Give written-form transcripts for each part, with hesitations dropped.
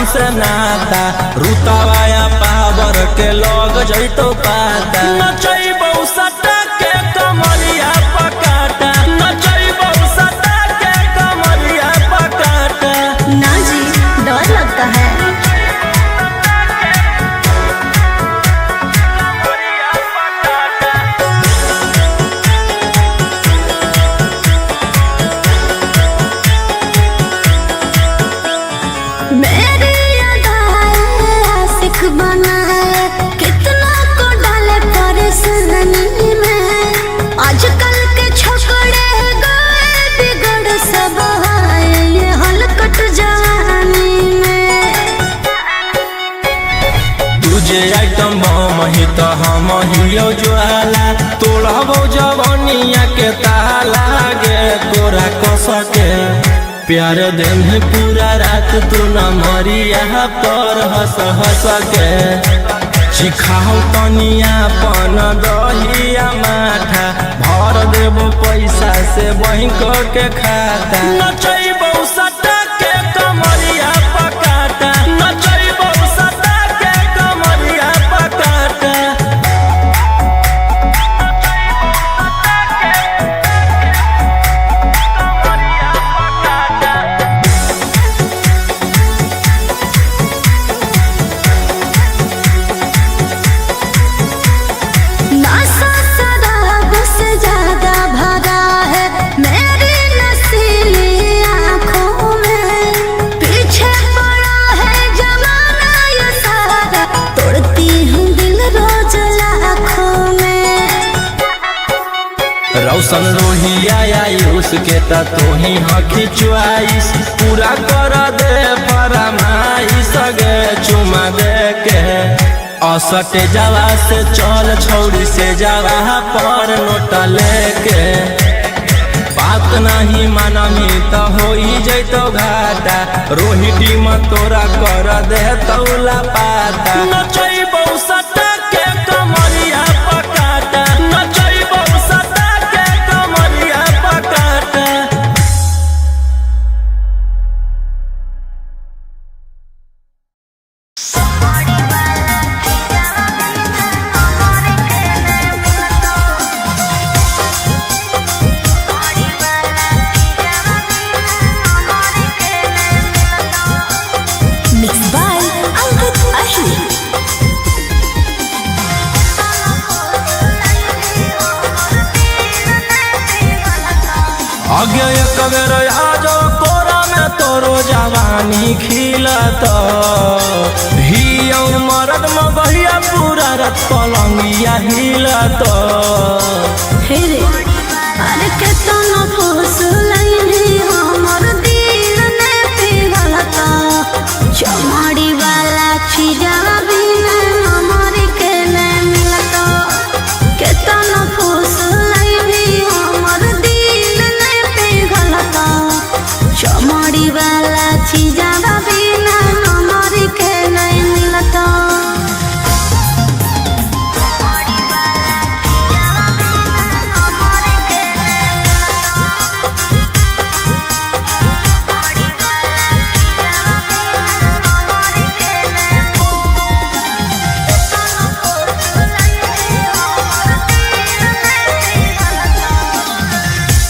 से नाता रुतवाया पावर के लग जैतो पाता नचैबौ सटा के कमरिया पकाटा नचैबौ सटा के कमरिया पकाटा। ना जी डर लगता है। बनाए कितना को डाले परेशानी में आजकल के छोकरे गए बिगड़ सब ये हलकट जवानी में। तुझे आइटम बम ही तो हम हियो ज्वाला तोड़बो जवानिया के ताला गे तोरा कसके प्यार दिन है पूरा रात तू न मरिया पर हंस हंस के सिखाओ तनिया पन दहिया माथा भर देबो पैसा से बैंक के खाता नचैबौ सटा के कमरिया पकाटा नचैबौ सटा के कमरिया पकाटा। रौशन रोहिया आयुष के तो ही हकी च्वाइस पूरा कर दे फरमाइश गे चुमा दे के असटे जावा से चल छौड़ी से जावा पर नोट लेके बात नहीं मानमी तो हो जैतो घाटा रोहिटी में तोरा कर दे तौला पाता नचैबौ सटा के कमरिया पकाटा नचैबौ सटा के कमरिया पकाटा। आगे एक बेर आजो कोरा में तोरो जवानी खिलत हियो मरद में बहिया पूरा रत पलंगिया हिलत हे रे अरे केतना फसलैनी हमर दिल ने पिघलता चमड़ी वाला चीज़ा बिना हमर के ने मिलता केतना फसलैनी हमर चमड़ी वाला चीज़ा बिना नमर के नहीं मिलता।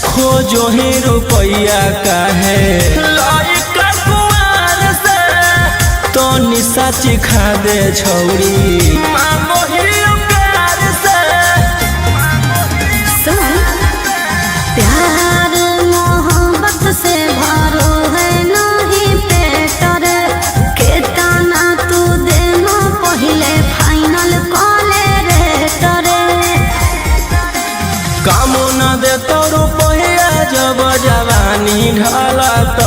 खोजो ही रुपया काहे लाइक कुआर से तो निशा चिखा दे छौरी मांगो ही प्यार से। सुन प्यार मोहब्बत से भरो है नहीं पेटर केतना तू देनो पहले फाइनल कॉले रेटर कामो न दे तो रुपया जब जवानी ढलत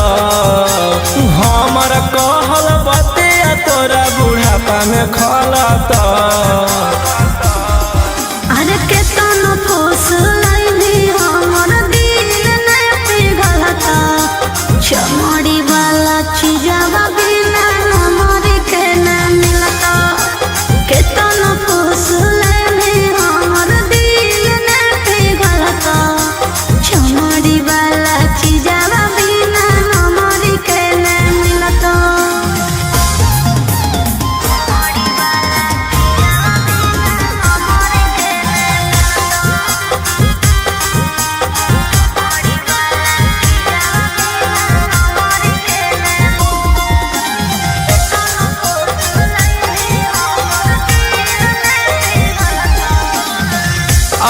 हमर कहल बतिया तोरा बुढ़ापा में खलत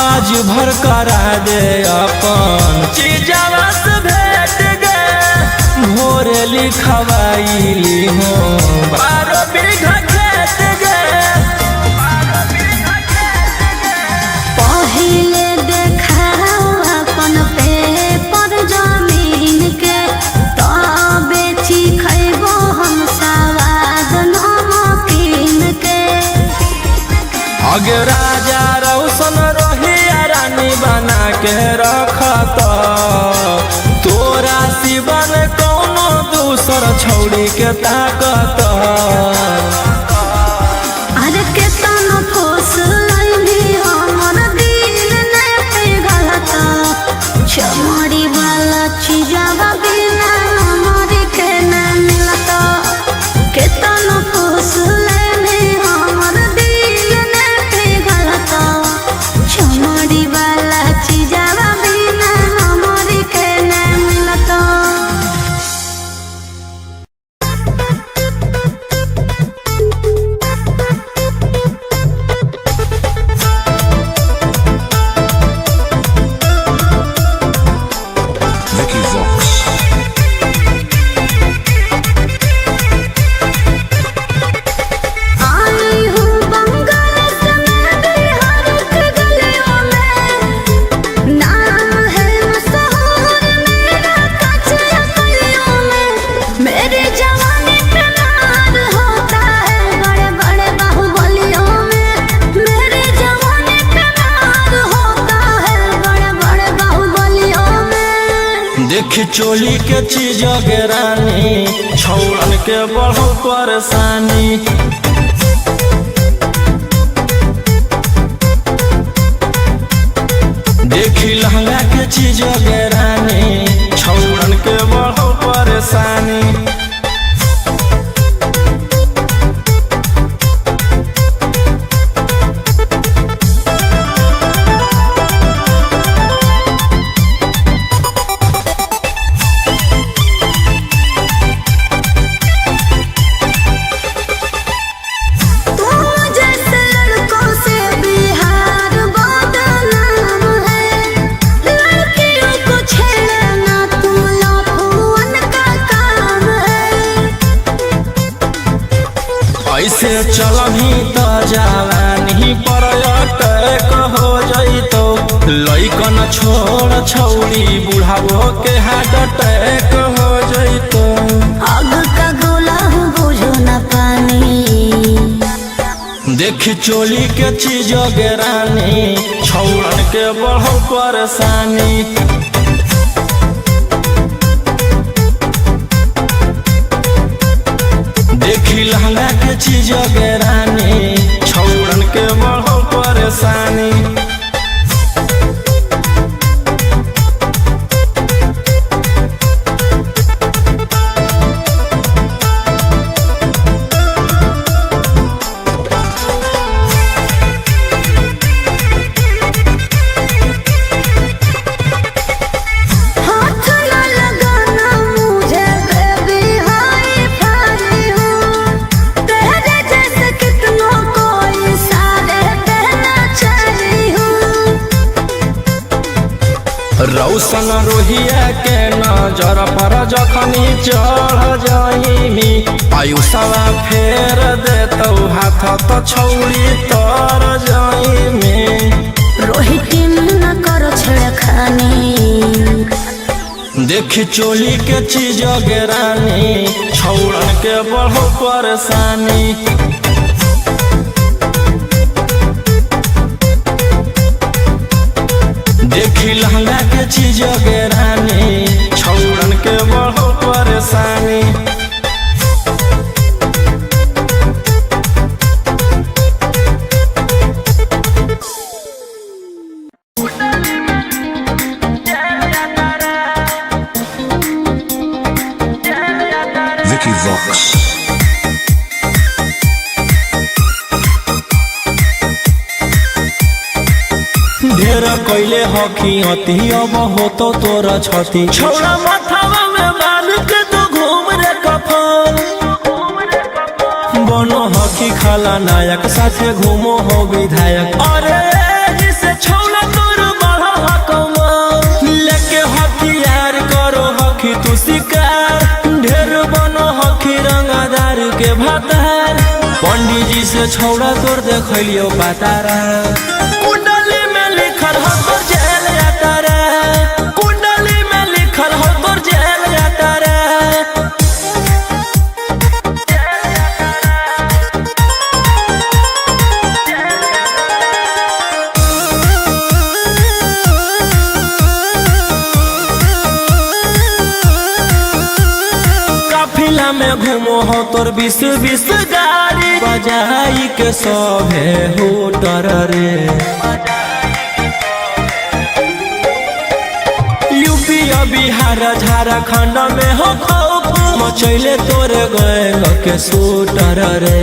आज भर करा दे अपन चीजवा से भेट गे भोरे लिखवाइली हो 12 बीघा खेत गे पहिले देखाओ अपन पेपर जमीन के तब बेची खैबो हम सवाद नमकीन के अगे राजा रौशन रोहिया रानी बना के रखत तोरा सिवन कौनो दूसर छौड़ी के ताकत अरे केतनो फूस लैली हमर दिल ने पिघलत चमड़ी वाला चीजवा बिना हमर के न मिलत केतनो फूस लैली हमर दिल ने पिघलत चमड़ी वाला चीजवा बिना हमर के न मिलत Vicky Vox. आई हूँ बंगाल से मैं बिहार के गलियों में नाम है मशहूर मेरा कच्चे गलियों में मेरी जवानी पे नार होता है बड़े बड़े बाहुबलियों में मेरी जवानी पे नार होता है बड़े बड़े बाहुबलियों में देख चोली के चीज गे रानी छौड़न के बढ़ो परेशानी देखी लहंगा के चीज गे रानी छौड़न के बढ़ो परेशानी तुम जैसे लड़कों से बिहार बदनाम है लड़कियों को छेड़ना तुम लफुअन का काम है ऐसे चलही तो जवानी पर अटैक हो जइतो लइकन छोड़ छौड़ी बुढ़ावो के हार्ट अटैक हो जइतो आग का गोला हूँ बुझो न पानी देख चोली के चीज गे रानी छौड़न के बढ़ो परेशानी देखी लहंगा के चीज गे रानी छौड़न के बढ़ो परेशानी हाथ न लगाना मुझे बेबी हाई फाई हूँ तेरे जैसे कितनों को इशारे कहना चाही हूँ रौशन रोहिया के नजर पर जखनी चढ़ जाइमी आयुषवा फेर देतौ हाथ तो छौड़ी तर जाइमी रोहित न करो छेड़खानी देखी चोली के चीज गे रानी छौड़न के बढ़ो परेशानी देखी लहंगा के चीज गे रानी छौड़न के बढ़ो परेशानी Vicky Vox. ढेर कैले हकी अति अब हो तो तोरा छती छौड़ा माथावा में बांध के तो घूम रे कफन बनो हकी खाला नायक साथे घूमो हो विधायक अरे जिसे छौड़ा भातार पंडित जी से छौड़ा तोर देखलियो पातारा कुंडली में लिखल हो तोर जेल यातारा कुंडली में लिखल हो तोर जेल यातारा काफिला में घूमो हो तोर 20 गाड़ी बजाई के सभे होटर रे यूपी बिहार झारखंड में हो खौफ मचैले तोरे गैंग के शूटर रे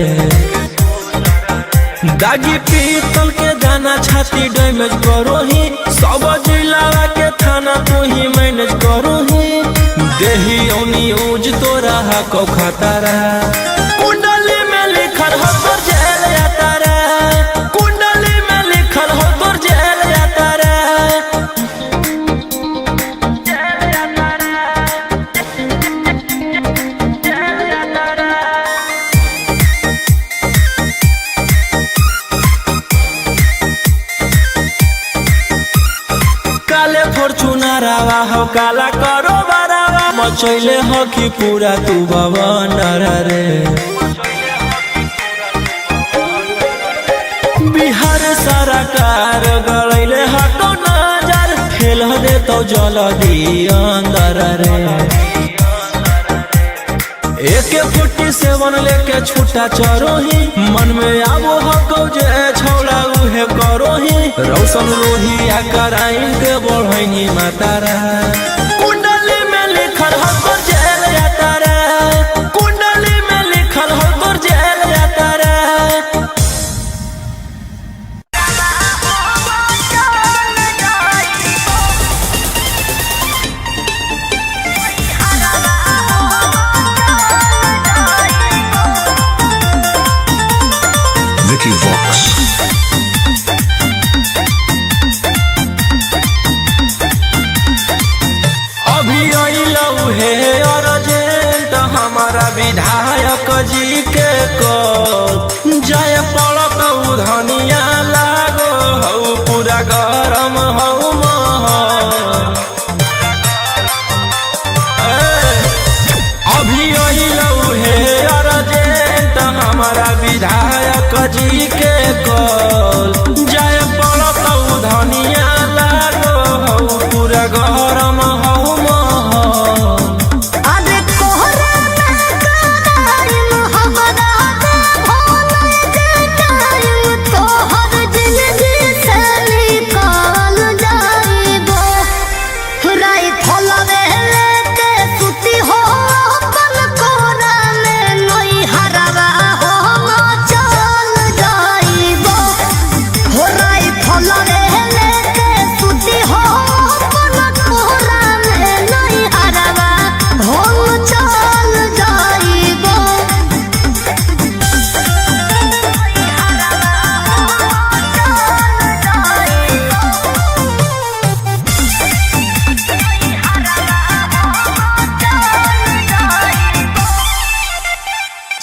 दागी पीतल के दाना छाती डैमेज करो ही सब जिला के थाना तू ही मैनेज करो ही देही न्यूज तोरा को खतरा कुंडली में लिखल हो तोर जेल यातारा कुंडली में लिखल हो तोर जेल यातारा काले फॉर्च्यूनरवा हो काला करो मचैले हो कि पूरा तू भवनर रे बिहार सरकार गलैले हटो नजर फेल दे तो जल्दी अंदर रे AK-47 लेके छूटा चरो ही मन में आबो हको जे छौला उहे करो ही रौशन रोहिया कराइन के बढ़ैनी मातारा कुंडली में लिखल हो तोर जेल यातारा कुंडली में लिखल हो तोर जेल यातारा Vicky Vox. विधायक जी के को जय पड़त धनिया लागो हऊ पूरा गरम हऊ अभी अइलऊ हे अर्जेंट हमारा विधायक जी के को जय पड़त धनिया लागो हऊ पूरा गरम हऊ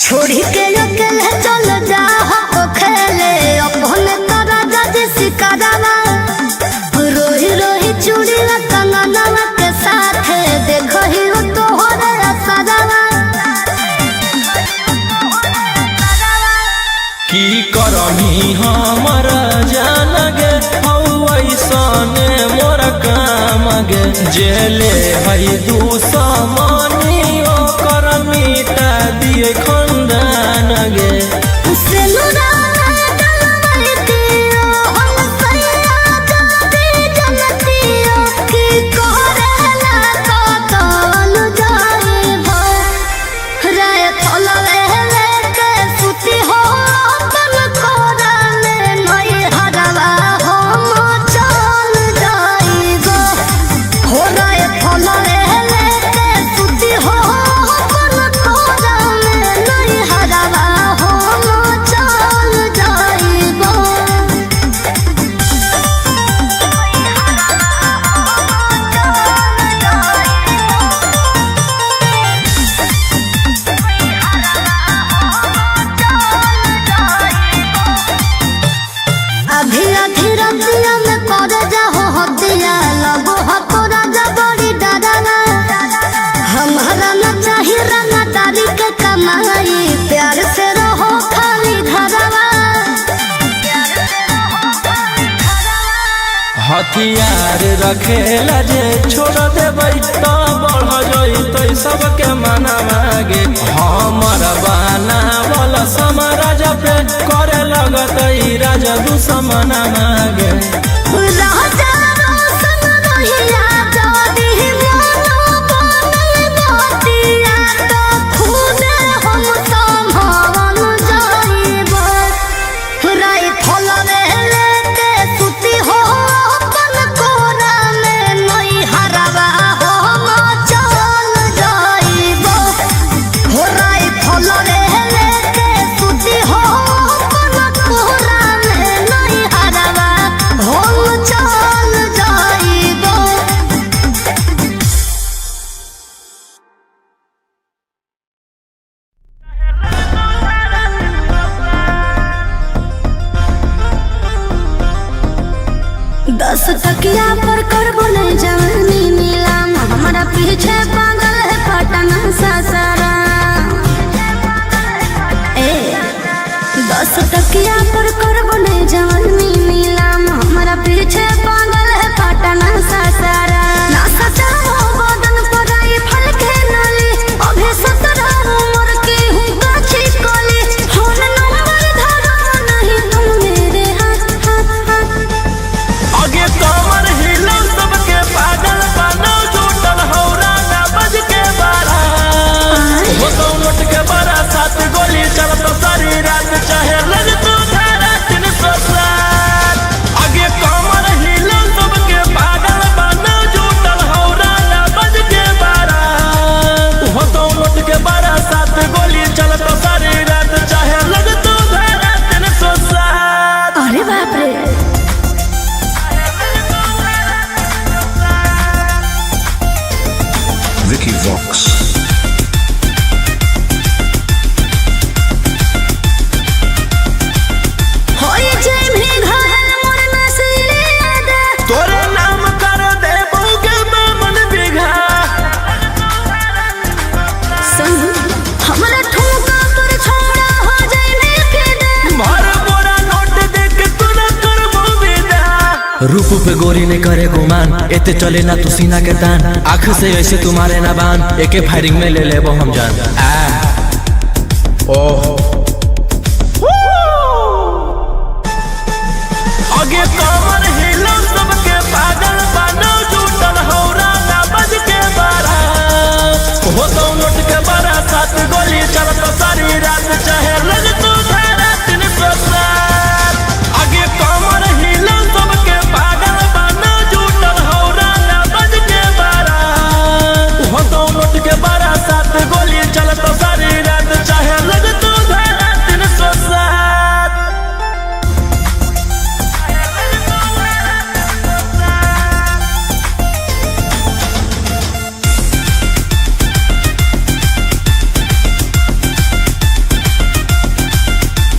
छोड़ी के अकेले चल जा हो खेले अपन तारा जज सिकारावा रोही रोही चूड़ी कंगनवा के साथ देखो ही हो तोहरे असरावा की करमी हमर जान गे हौ ऐसने मोर काम गे जेले हई दुश्मनी ओकर मिटा दिए खंदान गे हो हथियार रखेला जे छोड़ देबै तो बढ़ जइतै सबके मना मागे हमर बाना वाला समाराज पे करे लगतै राजा दुश्मन मागे राजा रोशन रहिया जदी मोनो बनल बतिया तो खुद हम संभावन जाइबो राय फलवे लेके सुती हो अपन कोरा में नई हरवा हो चल जाइबो राय फलवे लेके सुती हो अपन कोरा में नई हरवा हो चल जाइबो। दस टकिया पर करबो नहीं जवानी नीलाम हमारा पीछे पागल है पटना ससरा ए 10 टकिया पर करबो नहीं जवानी नीलाम हमारा पीछे पागल है पटना ससरा ना सचाओ बदन पर आई फल के नली अभी 17 उम्र की हूँ गाछी कली फोन नंबर धरो नहीं तुम मेरे हाथ हाथ हाथ आगे कमर हिला सबके पागल बनो जुटल हौरा ना बज के बारा हो तो लट के बारा 7 गोली चलत सारी रात चाहे लग तू धारा 307 आगे कमर हिला सबके पागल बनो जुटल हौरा ना बज के बारा हो तो लट के बारा 7 गोली चलत सारी रात चाहे लग तू धारा 307 अरे बाप रे Vicky Vox. होई जे भी घायल मोर नसीले दे तोरे नाम कर दे बहुके मन बिघा संग हमरा ठुमका पर छोड़ा हो जाइने के दे मार मोरा नोट देख तू न करबो विदा रूप पे गोरी ने करे गुमान एते चले ना तू सीना के तान आँख से ऐसे तुम्हारे ना बान एके फायरिंग में ले लेबो हम जान ओह आगे कमर हिलो सबके पागल बनो जुटल हौरा ना बज के बारा हो तो नोट के बारा 7 गोली चलत सारी रात चाहे लग तू धारा 307 आगे कमर हिलो सबके पागल बनो जुटल हौरा ना बज के बारा हो तो नोट के बारा 7 गोली चलत सारी रात चाहे लग तू धारा 307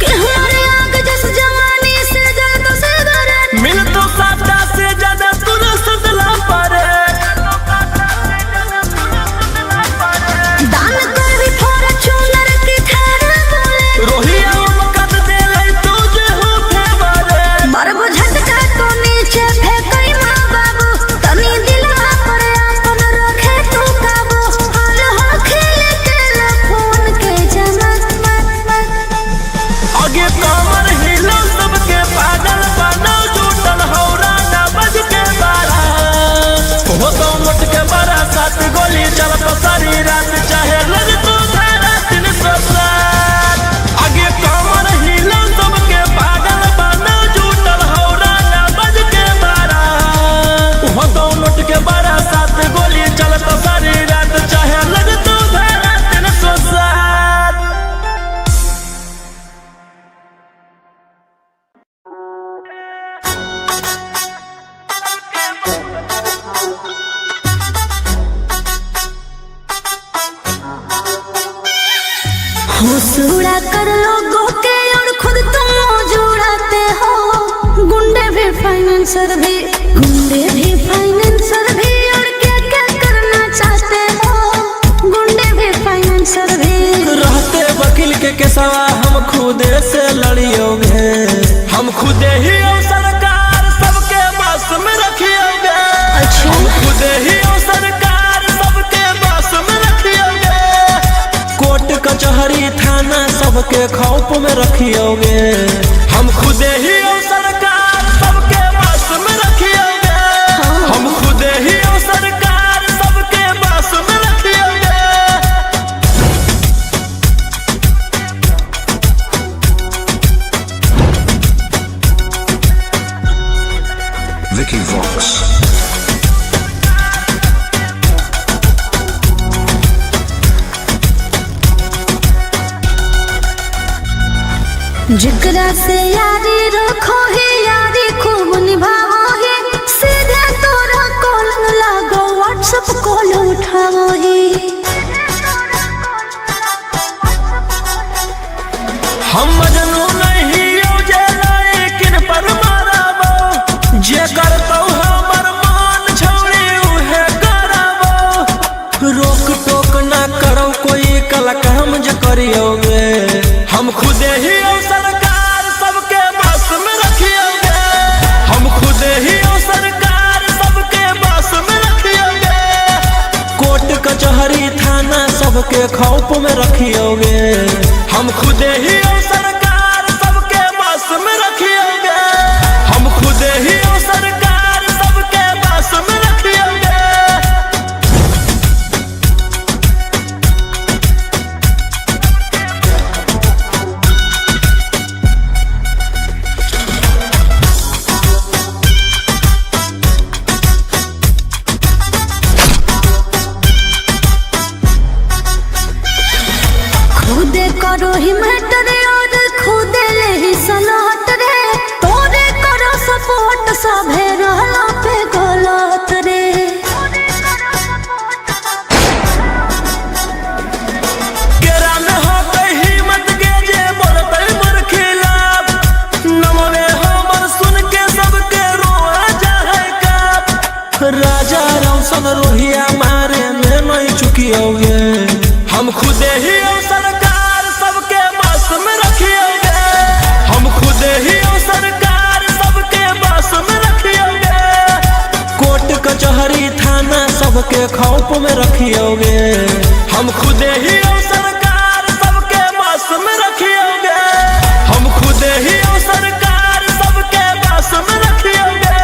कि हमारे आग जस जवानी से ज्यादा से दरद मिल तो सादा से ज्यादा तूने सदला पारे दान कर भी थोड़ा चुनर की थारा बोले रोहिया मकद दे ले तुझे हो फेवरे मरबो झटका तो नीचे फेंकई माँ बाबू तनी दिलवा पर अपन रखे तू काबू हाल हो खेले के फोन के जमात आगे कमर हिलो सबके पागल बनो जुटल हौरा ना बज के बारा हो तो लट के बारा 7 गोली चलत सारी रात चाहे लग तू धारा 307 आगे कमर हिलो सबके पागल बनो जुटल हौरा ना बज के बारा हो तो लट के बारा 7 गोली चलत सारी रात चाहे लग तू धारा 307 हुसूड़ा कर लोगों के और खुद तुम जुड़ाते हो गुंडे भी फाइनेंसर भी और क्या क्या करना चाहते हो गुंडे भी फाइनेंसर भी रहते वकील के केसवा हम खुदे से लड़ियोगे हम खुदे ही और सरकार सबके बस में रखिए सबके खौफ में रखियोगे। हम खुदे ही हो सरकार सबके बस में रखियोगे। हम खुदे ही हो सरकार सबके बस में रखियोगे। Vicky Vox. जिगरा से यारी रखो ही यारी खूब निभाओ ही। सीधे तोरा कॉल न लागो व्हाट्सएप कॉल उठाओ ही। हम मजनू नहीं हो जे लेकिन पर माराबो। जे करतौ हमर मान छौड़ी उहे कराबो। रोक टोक ना करो कोई कल काम जे करियोगे। हम खुदे ही हो सरकार सबके बस में रखियोगे। हम खुदे ही हो सरकार सबके बस में रखियोगे। कोर्ट कचहरी थाना सबके खौफ में रखियोगे। हम खुदे ही हो सरकार सबके बस में रखियोगे। हम खुदे ही हो सरकार सबके बस में रखियोगे। खुदे करो ही मैटर और खुदे ले ही सलाट रे। तोरे करो सपोर्ट सभे रहला पे गलत रे। केरा में होते हिम्मत के जे बोलते मोर खिलाफ। नमवे हमर सुन के सबके रोआ जाए काप। राजा रौशन रोहिया मारे में नहीं चुकियोगे। हम खुदे ही हो सरकार सबके बस में रखियोगे। हम खुदे ही हो सरकार सबके बस में रखियोगे। कोर्ट कचहरी थाना सबके खौफ में रखियोगे। हम खुदे ही हो सरकार सबके बस में रखियोगे। हम खुदे ही हो सरकार सबके बस में रखियोगे।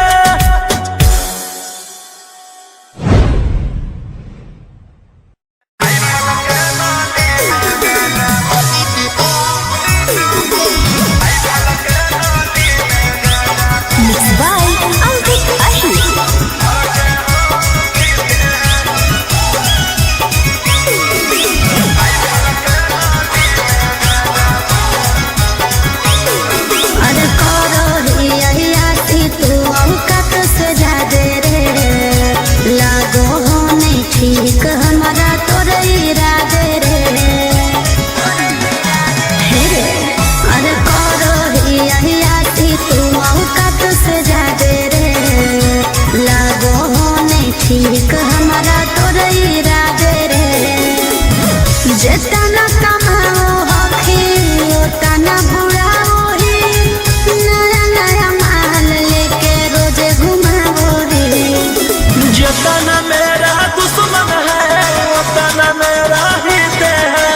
Mixed by Ankit Ahir. अरे करो ही यही आती तू औकात से ज्यादा रे। लागो हो नहीं ठीक हमारा तोरे इरादे रे। हे रे, अरे करो ही यही आती तू औकात से ज्यादा रे। लागो हो नहीं ठीक हमारा तोरे इरादे रे। जेतना कमाओ हखी ओतना बुढ़ाओ ही। नया नया माल लेके रोजे घुमाओ रे। जितना मेरा दुश्मन है उतना मेरा हित है।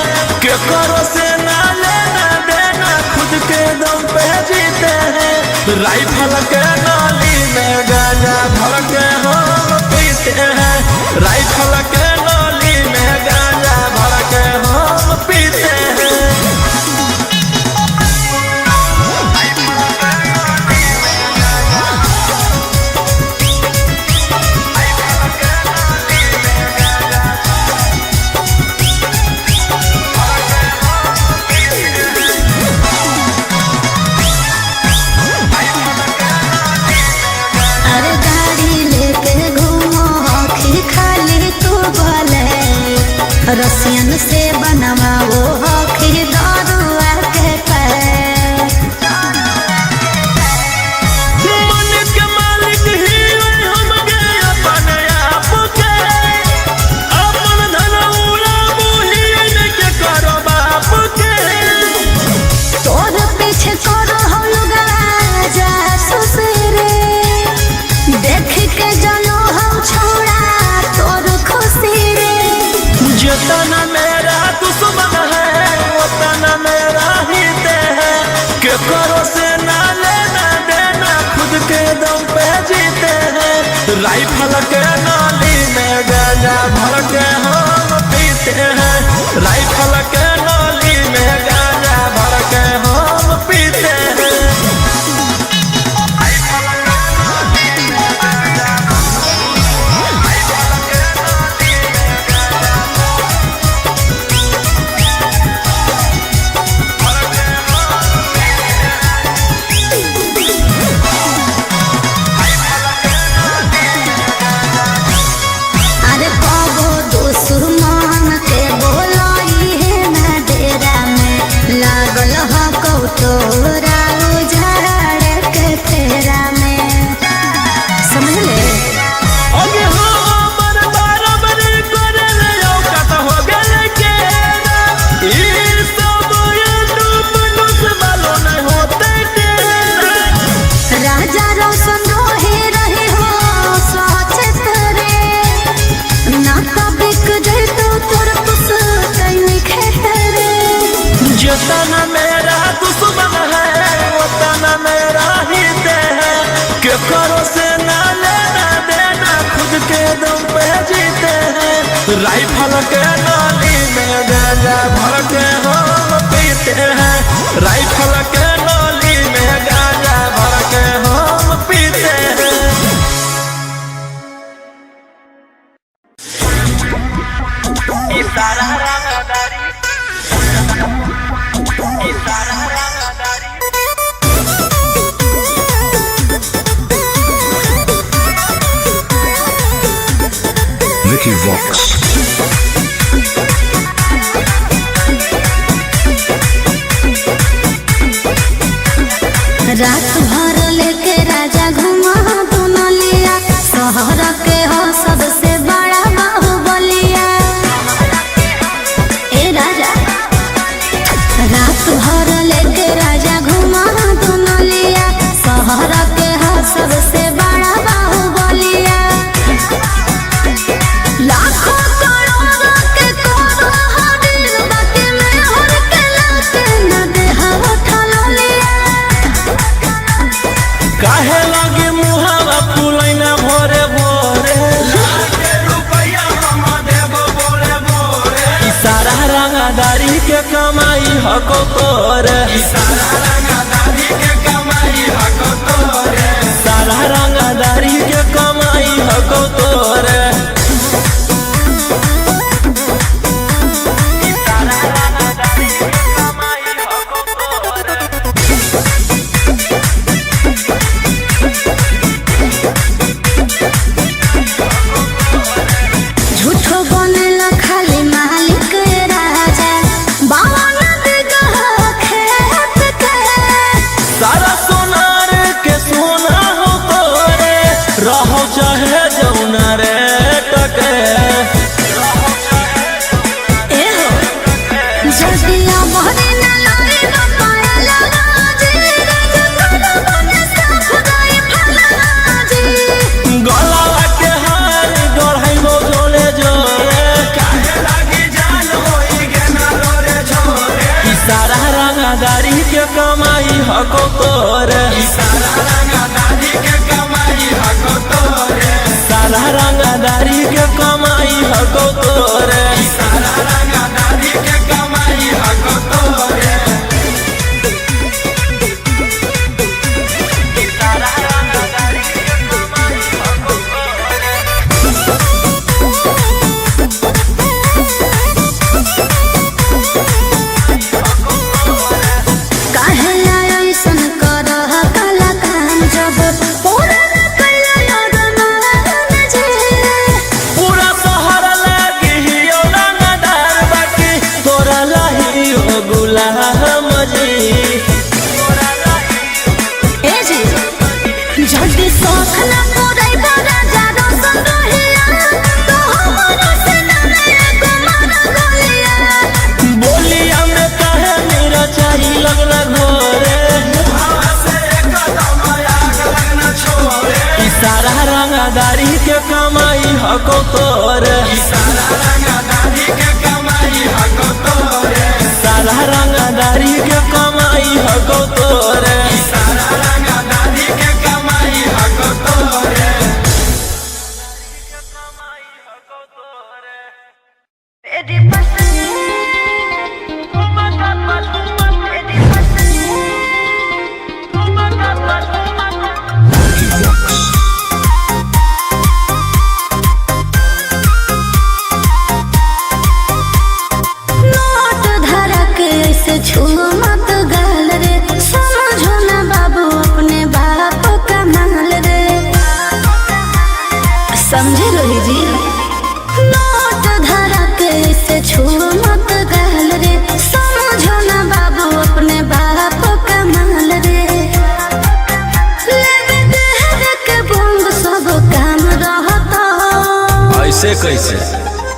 के करो से ना लेना देना खुद के दम पे जीते हैं। राइफल के नाली में गांजा भर के हम पीते हैं। राइफल के नाली में गांजा भर के हम पीते हैं। अरे गाड़ी लेके घूमो हखी खाली तू करो से ना लेना देना खुद के दम पे जीते हैं। राइफल के नाली में गांजा भर के हम पीते हैं। राइफल के नाली में गांजा भर के हम पीते हैं। अरे कबो दुश्मन के बोलाई है ना डेरा में लागल ह कौतोरा उजाड़ के फेरा में समझ ले। अगे हमर बराबरी करे ले औकात हो गेल के ई सब यूट्यूब न्यूज़ वालो नहीं होते तेरा। राजा रोशन रहे हो सचेत रे ना बिक जाए तो तोर कुछ कहीं खेत रे। जितना मेरा दुश्मन है उतना मेरा हित है। के करो से ना लेना देना खुद के दम पे जीते हैं। राइफल के नाली में गांजा भर के हम पीते हैं। राइफल के नाली में गांजा भर के हम पीते हैं। इशारा रंगदारी इशारा रंगदारी Vicky Vox. रात भर लेके राजा घुमा दुनलिया शहर के हो सबसे बड़ा बाहुबलिया। ए राजा रात भर लेके राजा घुमा दुनलिया शहर के हो सबसे बड़ा बाहुबलिया। लाखों करोड़ों के करो हदिल बाकी में हर के लाके न देहा उठलिया। काहे लगे मुहावा फुलैना भोरे भोरे रुपया हम देबो भोरे भोरे। इशारा रंगदारी के कमाई हको तोरे। इशारा रंगदारी के कमाई हको तोरे। सारा रंगदारी के कमाई हको तोरे। इशारा रंगदारी के कमाई हको तोरे। झूठो बनेला खाली मालिक राजा बावन बिगहा खेत के। सारा सोनार के सोना हो तोरे रहो चाहे जौना रे टके। ए हो जदिया बहरे न लाई न पायला जी राजा करो बने साफ गई फला जी। गला के हार गढ़ाइबो जोरे जोरे काहे लागी जान होई गे ना लोरे छोरे। इशारा रंगदारी के कमाई हको तोरे। इशारा रंगदारी के कमाई हको तोरे। सारा रंगदारी के कमाई हको तोरे। इशारा रंगदारी के कमाई हको तोरे। इशारा रंगदारी के कमाई हको तोरे। काहे ऐसन करह काला काम जब पूरा न कइला रमान जे। पूरा शहर लागी हियो रंगदार बाकी तोरा लाही हो गुलाम जी। ए जी जल्दी शौख न पूरे राजा रोशन रहिया तो हमरो से न एगो मार गोलिया। बोलिया में काहे मेरा चाही लगना घोरे। इशारा रंगदारी के कमाई हको तोरे। इशारा रंगदारी के कमाई हको तोरे। सारा रंगदारी के कमाई हको तोरे सारा रंगा दादी के कमाई हक तोरे तेरी पसंद तेरी पसंद Ricky Vox. नोट धरा के ऐसे छू मत गाल रे समझो ना बाबू अपने बाप का माल रे समझे रोही जी नोट धरा के ऐसे छू मत गाल रे समझो ना बाबू अपने बाप का माल रे लेवे देहर के बंग सब काम रहता ऐसे कैसे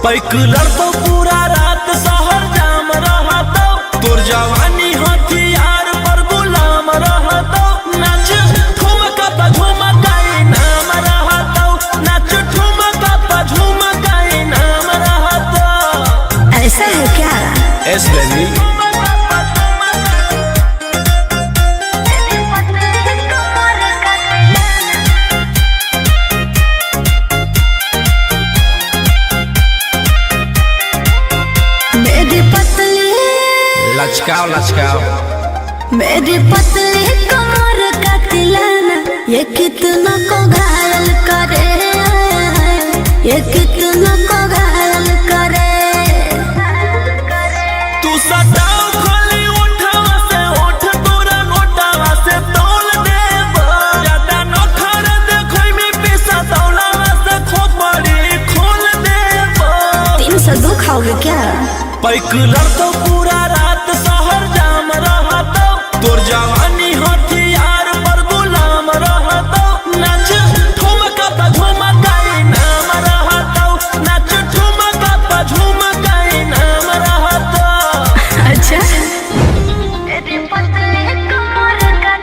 पैकुलर तो पूरा रात शहर जाम रहता तोर जवानी हथियार पर गुलाम रहता नाच ठुमका पा झुमकाई नाम रहता नाच ठुमका पा झुमकाई नाम रहता ऐसा है क्या एस बेबी मेरी पतली लचकाओ लचकाओ मेरी पतली कमर का तिलाना ये कितना को घायल करे ये कितना को घायल करे तू सटाओ खोली उठावा से उठ तोरा नोटावा से तौल देब ज्यादा नखर देखै में पैसा दौलावा से खोपड़ी खोल देब 302 खाओगे क्या पैकुलर तो पूरा रात शहर जाम रहता तोर जवानी हथियार पर गुलाम रहता नाच ठुमका पा झुमकाई नाम रहता नाच ठुमका पा झुमकाई नाम रहता अच्छा मेरी पतली कमर का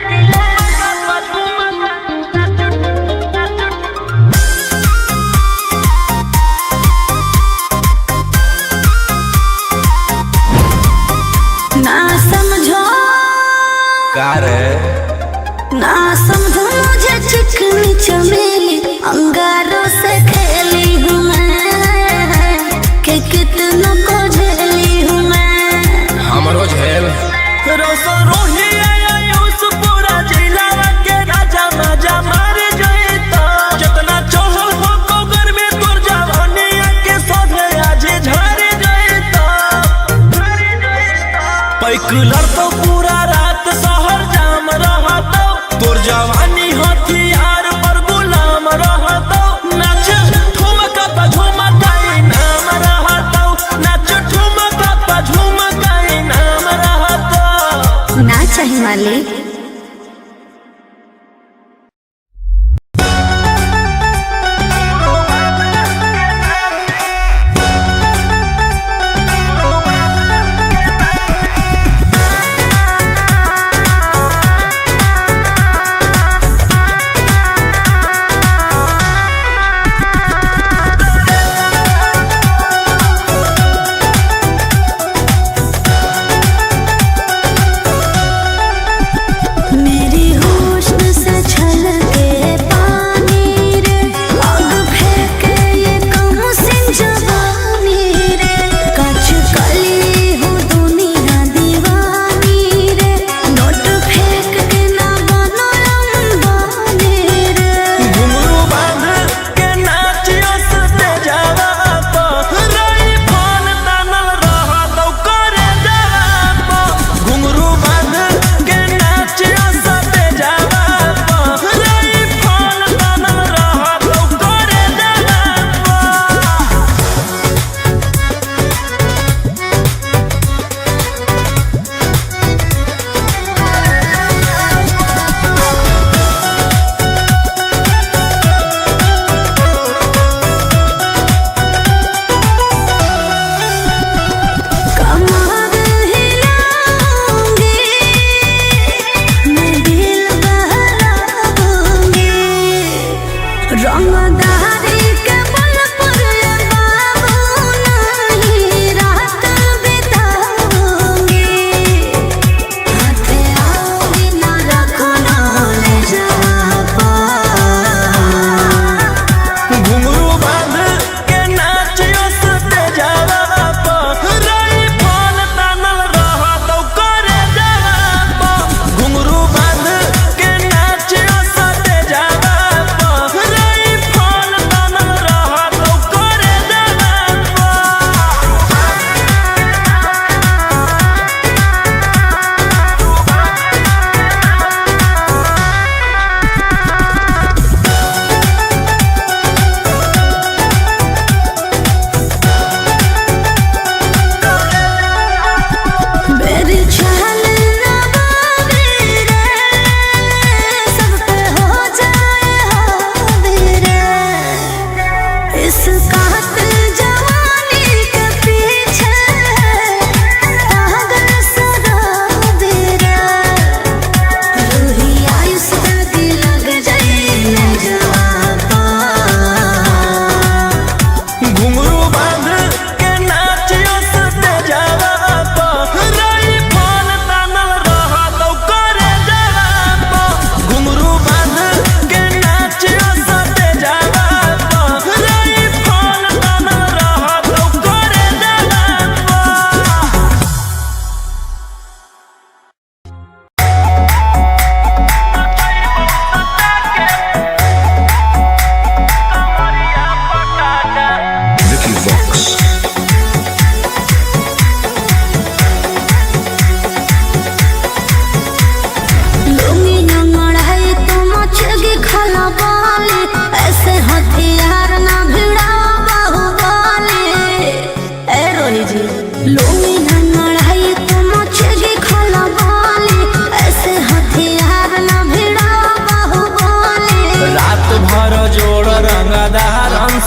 ना समझो का रे ना समझो मुझे चिकनी चमेली अंगारों से खेली हूँ मैं कि कितना को झेली हूँ मैं हमरो झेल रोसो रोही आयुस पूरा जिला के राजा मजा मार जइता जितना चहल हो कोगर में तोर जवानी के सोधे आज झर जइता पैकुलर तो पूरा रात शहर जाम रहता तोर जवानी हथियार पर गुलाम रहता नाच ठुमका पा झुमकाई नाम रहता नाच ठुमका पा झुमकाई नाम रहता ना चाहिए मालिक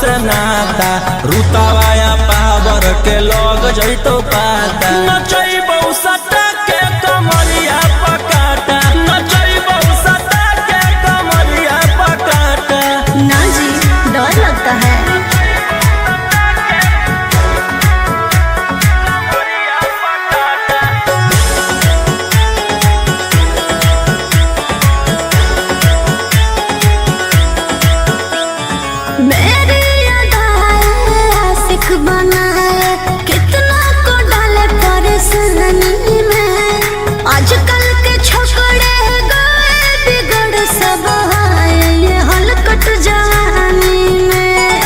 से नाता रुतावाया पावर के लोग जैतो पाता नचैबौ सटा के कमरिया पकाटा नचैबौ सटा के कमरिया पकाटा। ना जी, डर लगता है। मेरी अदाएं आशिक बनाए, कितना को डाले परेशानी में। आजकल के छोकरे गए बिगड़ सब है ये हलकट जवानी में।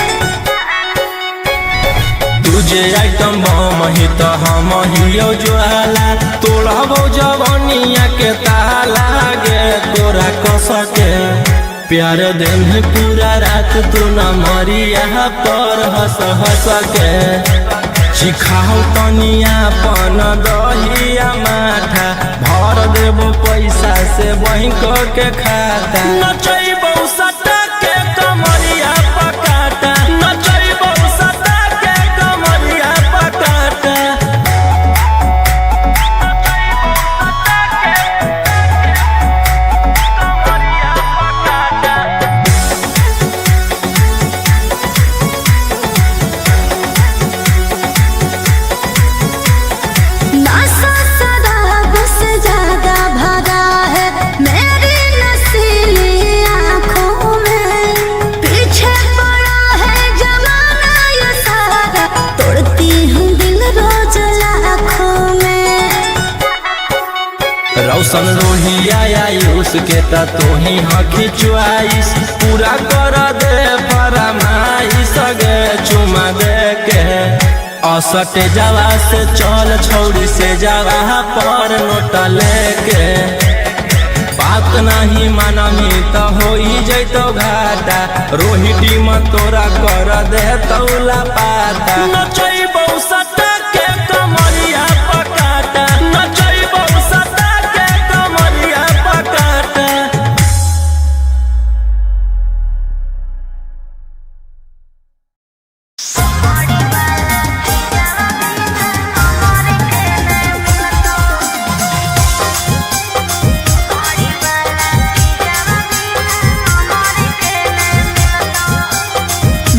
तुझे आइटम बम ही तो हम हियो ज्वाला तोड़बो जवनिया के ताला गे तोरा कसके प्यार दिन पूरा रात तू न मरिया पर हंस हंस के सिखाओ तनिया पन दहिया माथा भर देबो पैसा से बैंक के खाता नचैबौ सटा के कमरिया पकाटा नचैबौ सटा के कमरिया पकाटा। नशा शराब से ज्यादा भरा है मेरी नशीली आँखों में। पीछे पड़ा है जमाना ये सारा, तोड़ती हूँ दिल रोज लाखों में। रौशन रोहिया आयुष के तो ही हकी च्वाइस पूरा कर दे फरमाइश गे चुमा दे के असट जावा से चल छौड़ी से जावा पर नोट लेके बात नहीं मानमी तो हो जैतो घाटा रोहिटी में तोरा कर दे तौला पाता नचैबौ सटा के कमरिया पकाटा नचैबौ सटा के कमरिया पकाटा।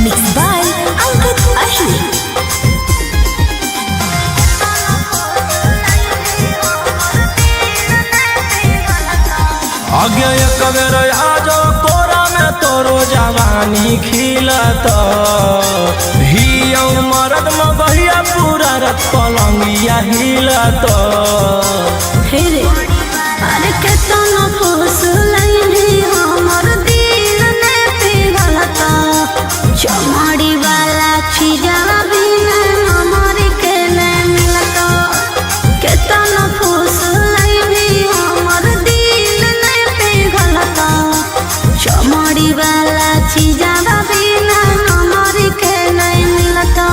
Mixed by Ankit Ahir. आगे एक बेर आजो कोरा में तोरो जवानी खिलत हियौ मरद में बहिया पूरा रत पलंगिया हिलत। हे रे, अरे केतना खुश लइनी हमर दिल ने पिघलता। चमड़ी वाला खिजावा बिना हमर के ने मिलता। केतना खुश लइनी हमर दिल ने पिघलता। चमड़ी वाला खिजावा बिना हमर के ने मिलता।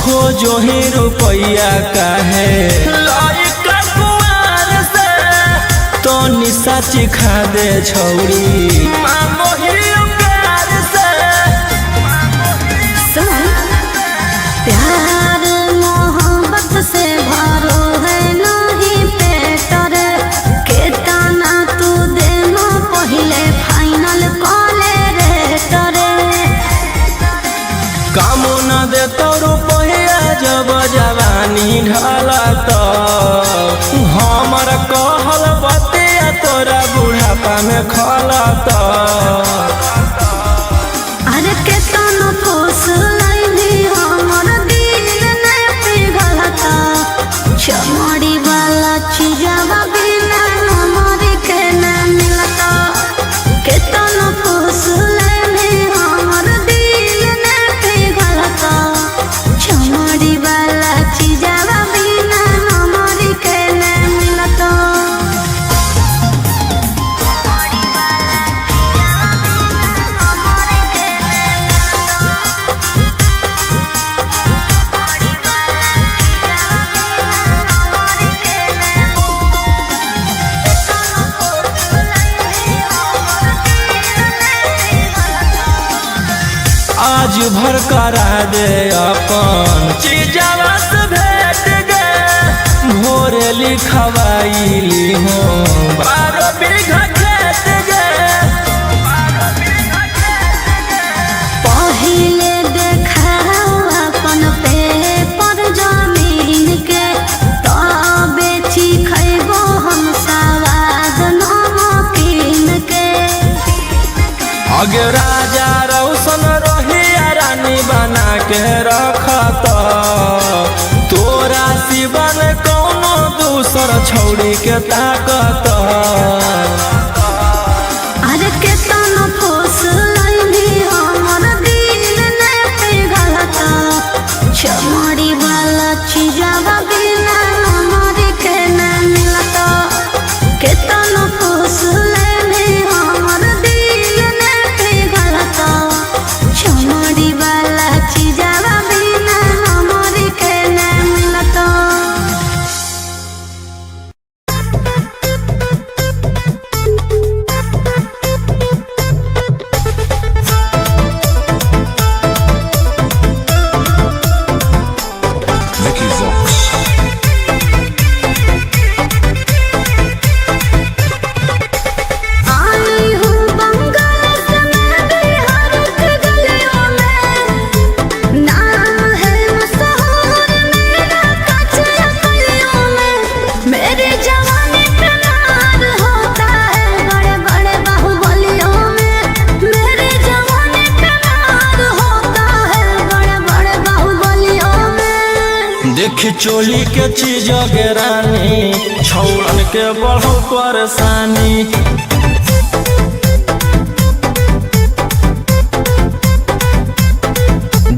खोजो ही रुपया काहे लाइक कुआर से तो निशा चिखा दे छौरी मांगो ही प्यार से। सुन, प्यार मोहब्बत से भरो है नहीं पेट रे। केतना तू देनो पहिले फाइनल कॉले रे तरे। कामो न दे तो रुपया जब जवानी ढलत हमर कहल बतिया तोरा बुढ़ापा में खलत। अरे केतना खुश लइनी हमर दिल ने पिघलता। चमड़ी वाला खिजावा बिना हमर के ने मिलता। केतना खुश लइनी हमर दिल ने पिघलता। चमड़ी वाला खिजावा बिना हमर के ने मिलता। घर करा दे अपन चीजवा से भेट गे भोरे लिखवाइली हो 12 बीघा खेत गे पहिले देखाओ अपन पेपर जमीन के तबे खैबो हम सवाद नमकीन के अगे राजा रौशन रोहिया रानी बना के रखत तोरा सिवन कौनो दूसर छौड़ी के ताकत अरे केतन फूस लैली हमर दिल ने पिघलत चमड़ी वाला चीजवा बिना हमारी के न मिलत केतन फूस लैली हमर दिल ने पिघलत चमड़ी वाला चीजवा बिना हमारी के न मिलत Vicky Vox. आई हूँ बंगाल से मैं बिहार के गलियों में नाम है मशहूर मेरा कच्चे गलियों में मेरी जवानी पे नार होता है बड़े बड़े बाहुबलियों में मेरी जवानी पे नार होता है बड़े बड़े बाहुबलियों में देख चोली के चीज गे रानी छौड़न के बढ़ो परेशानी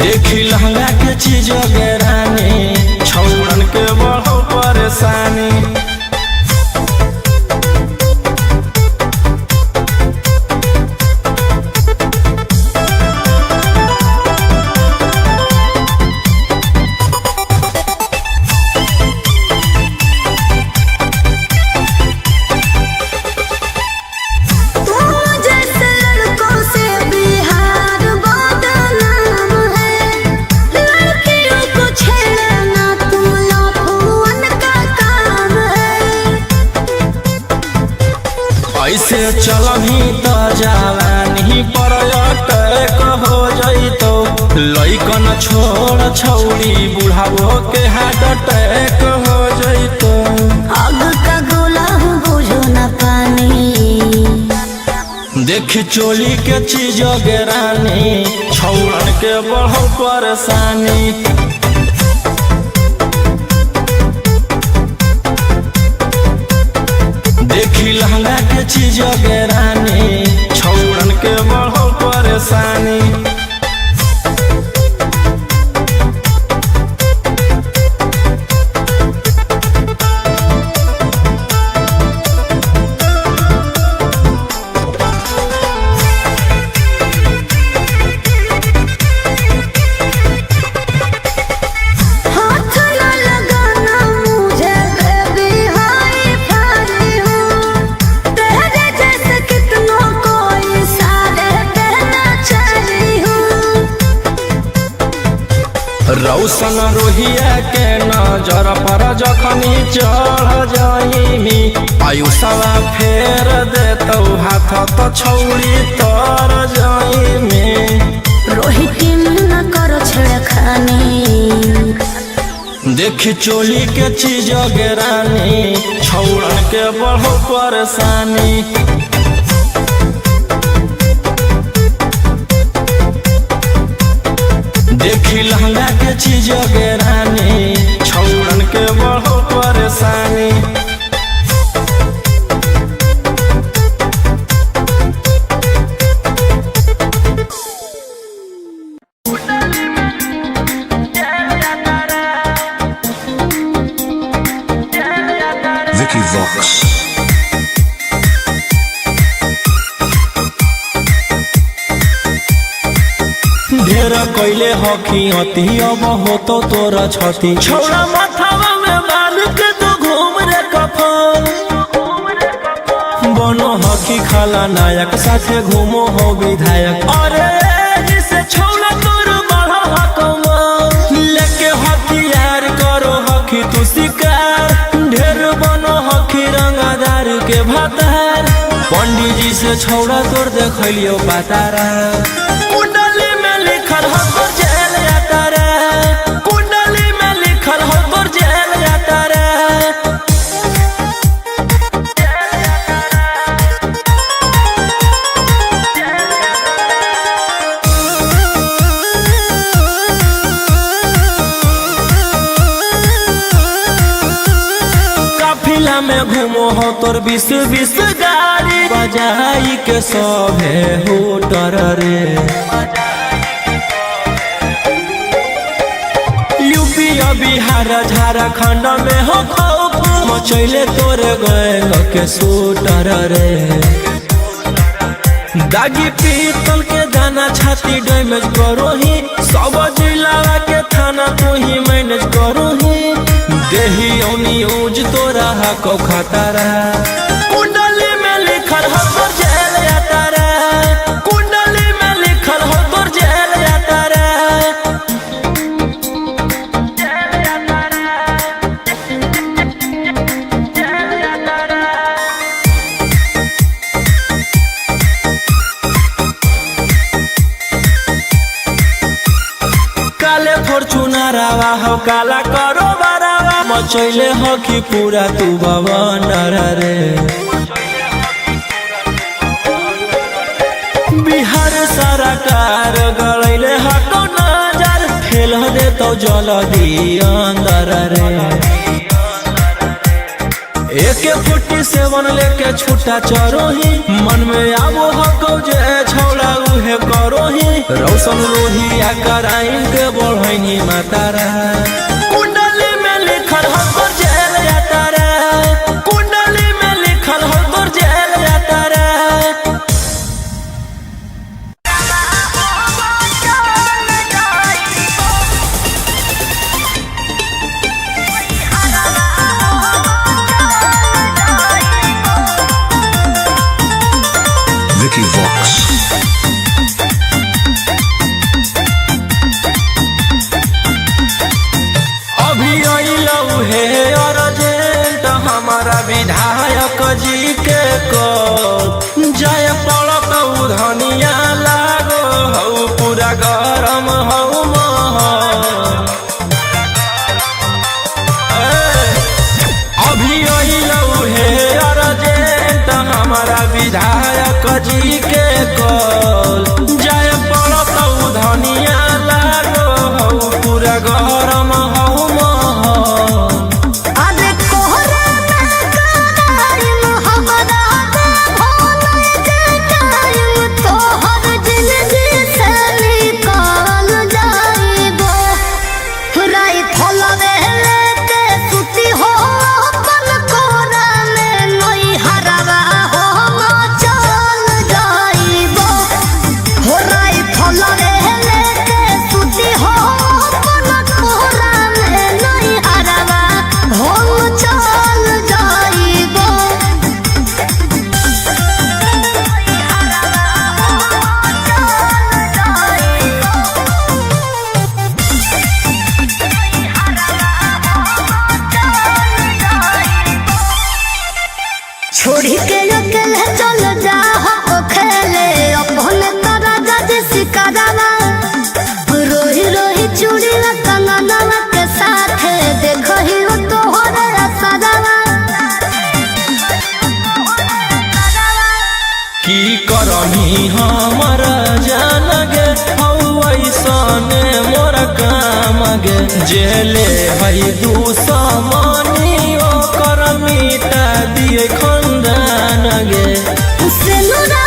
देखी लहंगा के चीज गे रानी छौड़न के बढ़ो परेशानी तू जैसे लड़कों से बिहार बदनाम है लड़कियों को छेड़ना तुम लफुअन का काम है ऐसे चलही त जवानी पर अटैक हो जइतो लइकन छोड़ छौड़ी बुढ़ावो के हार्ट अटैक हो जइतो आग का गोला हूँ बुझो न पानी देख चोली के चीज गे रानी छौड़न के बढ़ो परेशानी देखी लहंगा के चीज गे रानी छौड़न के बढ़ो परेशानी हाथ न लगाना मुझे बेबी हाय फाई हूँ तेरे जैसे कितनों को इशारे कहना चाही हूँ रौशन रोहिया के नजर पर जखनी चढ़ जाइमी आयुषवा फेर देतौ हाथ तो छौड़ी तर जाइमी रोहित न करो छेड़खानी देखी चोली के चीज गे रानी छौड़न के बढ़ो परेशानी देखी लहंगा के चीज गे रानी छौड़न के बढ़ो परेशानी Vicky Vox. ढेर कैले हकी अति अब होतो तोरा छती छौड़ा माथावा में बांध के तो घूम रे कफन बनो हकी खाला नायक साथे घूमो हो विधायक अरे जिसे छौड़ा तोर के भातार पंडित जी से छौड़ा तोड़ देखलियो पातारा कुंडली में लिखल हो तोर जेल यातारा कुंडली में लिखल हो तोर जेल यातारा काफिला में घूमो हो तोर 20 गाड़ी बजाई के सभे होटर रे यूपी बिहार झारखंड में हो खौफ मचैले तोरे गैंग के शूटर रे दागी पीतल के दाना छाती डैमेज करो ही सब जिला के थाना तू ही मैनेज करो ही देही न्यूज तोरा को खतरा कुंडली में लिखल हो तोर जेल यातारा कुंडली में लिखल हो तोर जेल यातारा काले फॉर्च्यूनर आवा हो काला करो बरावा मचैले हो कि पूरा तू बवंडर रे बिहार सरकार गड़ैले हको नजर फेल दे तो जल्दी अंदर रे AK-47 लेके छूटा चरो ही मन में आवो हको जे छौड़ा उहे करो ही रौशन रोहिया कराइन के बढ़ैनी मातारा कुंडली में लिखल हो तोर जेल यातारा कुंडली में लिखल हो तोर जेल यातारा Vicky Vox. अभी अइलौ हे अर्जेंट हमारा विधायक जी के कॉल जाय पड़तौ धनिया लागो हौ पूरा गरम हौ महल अभी अइलौ हे अर्जेंट हमारा विधायक जी के कॉल जाय पड़तौ धनिया लागो हौ पूरा गरम हौ महल अरे कोहरा में कराइम हमरा दे भोले जे टाइम तोहर जिंदगी से निकाल जाइबो राई फलवे लेके सुती हो अपन कोरा में नई हरवा हो चल जाइबो हो राई फलवे लेके सुती हो अपन कोरा में नई हरवा हो चल जाइबो छोड़ी के अकेले चल जा हो खेले अपने तरह जज सिकरवा रोही रोही चूड़ी कंगनवा के साथ देखो ही तोहर असरवा की करही हमर जान गे हौ ऐसने मोर काम गे जेले है दुश्मनी ओकर मिटा दिए खंदान गे उससे नुरा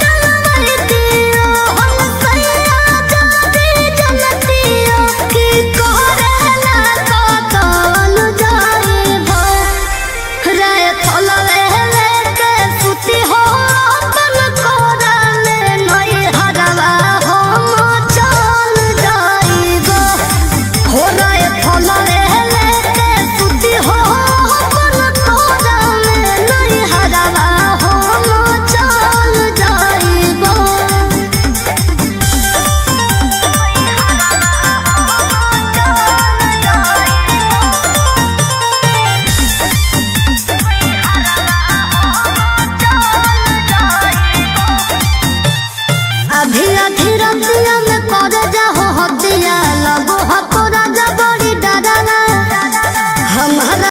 डलवाई दियो हम सैया जाती जलतियो की कोरेला कतल जाइबो राय फलवे लेके सुती हो अपन कोरा में नई हरवा हो चल जाइबो हो राय फलवे लेके आधी आधी रतिया में